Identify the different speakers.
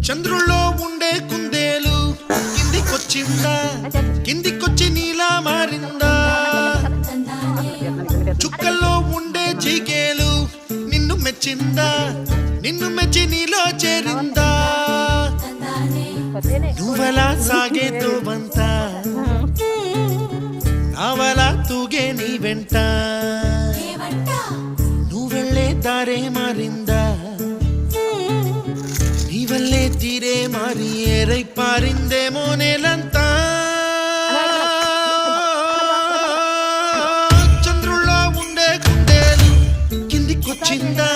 Speaker 1: చంద్రుల్లో ఉండే కుందేలు కిందికొచ్చిందా, కిందికొచ్చి నీలా మారిందా. చుక్కల్లో ఉండే చీకేలు నిన్ను మెచ్చిందా, నిన్ను మెచ్చి నీలో చేరిందా. నువ్వలా సాగే తోవంత నావలా తూగే నీ వెంట. నువ్వెళ్ళే దారే మారిందా, నీ వల్లే తీరే మారి ఏరై పారిందేమో నేలంతా. చంద్రుల్లో ఉండే కుందేలు కిందికొచ్చిందా,